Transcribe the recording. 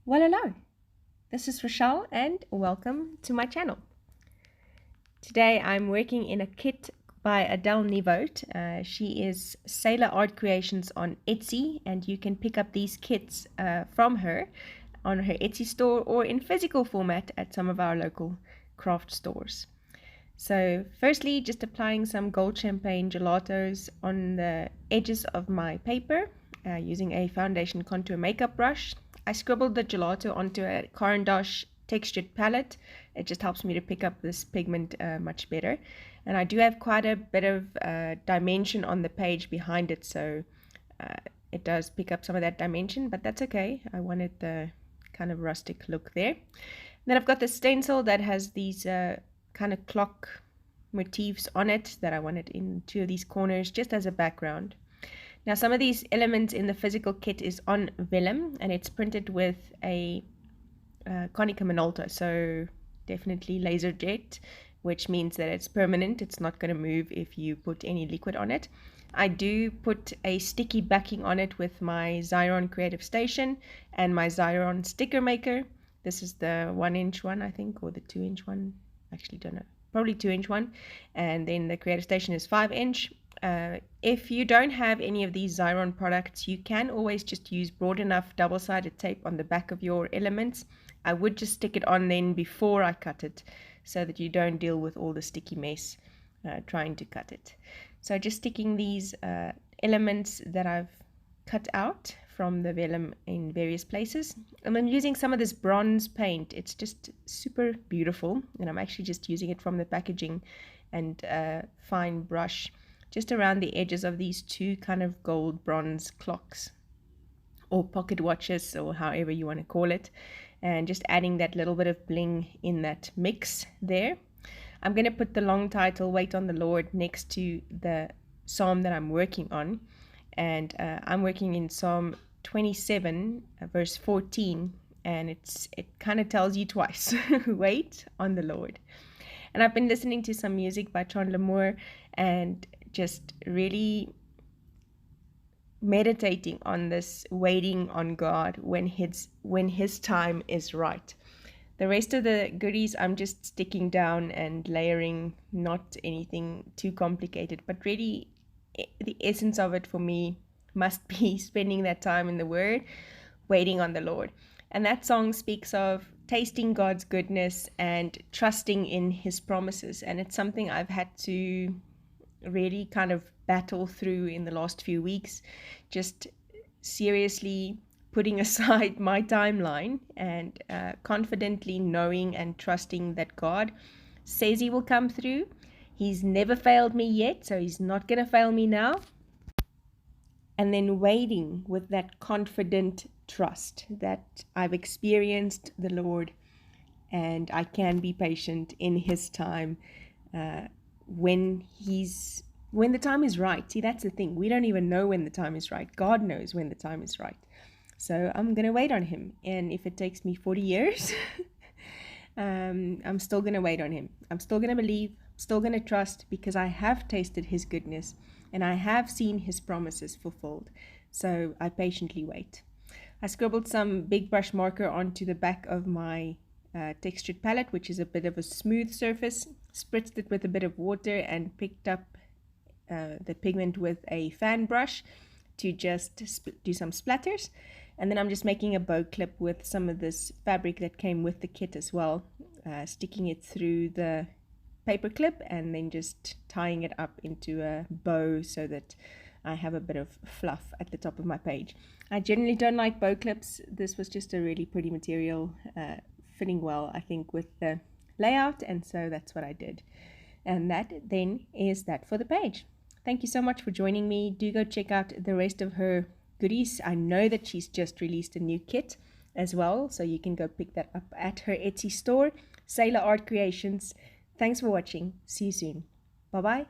Well, hello, this is Rochelle and welcome to my channel. Today I'm working in a kit by Adele Nevote. She is Selah Art Creations on Etsy, and you can pick up these kits from her on her Etsy store or in physical format at some of our local craft stores. So firstly, just applying some gold champagne gelatos on the edges of my paper using a foundation contour makeup brush. I scribbled the gelato onto a Caran d'Ache textured palette. It just helps me to pick up this pigment much better. And I do have quite a bit of dimension on the page behind it, so it does pick up some of that dimension, but that's okay. I wanted the kind of rustic look there. Then I've got the stencil that has these kind of clock motifs on it that I wanted in two of these corners just as a background. Now some of these elements in the physical kit is on vellum and it's printed with a Konica Minolta, so definitely laser jet, which means that it's permanent. It's not going to move if you put any liquid on it. I do put a sticky backing on it with my Xyron Creative Station and my Xyron sticker maker. This is the 1-inch one, I think, or the 2-inch one. Actually don't know, probably 2-inch one. And then the Creative Station is 5-inch. If you don't have any of these Xyron products, you can always just use broad enough double-sided tape on the back of your elements. I would just stick it on then before I cut it so that you don't deal with all the sticky mess trying to cut it. So just sticking these elements that I've cut out from the vellum in various places. And I'm using some of this bronze paint. It's just super beautiful, and I'm actually just using it from the packaging and fine brush just around the edges of these two kind of gold bronze clocks or pocket watches, or however you want to call it, and just adding that little bit of bling in that mix there. I'm going to put the long title, Wait on the Lord, next to the psalm that I'm working on, and I'm working in Psalm 27 verse 14, and it kind of tells you twice, wait on the Lord. And I've been listening to some music by Chandler Moore and just really meditating on this waiting on God when his time is right. The rest of the goodies I'm just sticking down and layering, not anything too complicated, but really the essence of it for me must be spending that time in the Word, waiting on the Lord. And that song speaks of tasting God's goodness and trusting in His promises. And it's something I've had to really kind of battle through in the last few weeks, just seriously putting aside my timeline and confidently knowing and trusting that God says He will come through. He's never failed me yet, so He's not going to fail me now. And then waiting with that confident trust that I've experienced the Lord and I can be patient in His time when the time is right. See, that's the thing. We don't even know when the time is right. God knows when the time is right. So I'm going to wait on Him. And if it takes me 40 years, I'm still going to wait on Him. I'm still going to believe, still going to trust, because I have tasted His goodness and I have seen His promises fulfilled. So I patiently wait. I scribbled some big brush marker onto the back of my textured palette, which is a bit of a smooth surface, spritzed it with a bit of water and picked up the pigment with a fan brush to just do some splatters. And then I'm just making a bow clip with some of this fabric that came with the kit as well, sticking it through the paper clip and then just tying it up into a bow so that I have a bit of fluff at the top of my page. I generally don't like bow clips. This was just a really pretty material, fitting well, I think, with the layout, and so that's what I did. And that then is that for the page. Thank you so much for joining me. Do go check out the rest of her goodies. I know that she's just released a new kit as well, so you can go pick that up at her Etsy store, Selah Art Creations. Thanks for watching. See you soon. Bye-bye.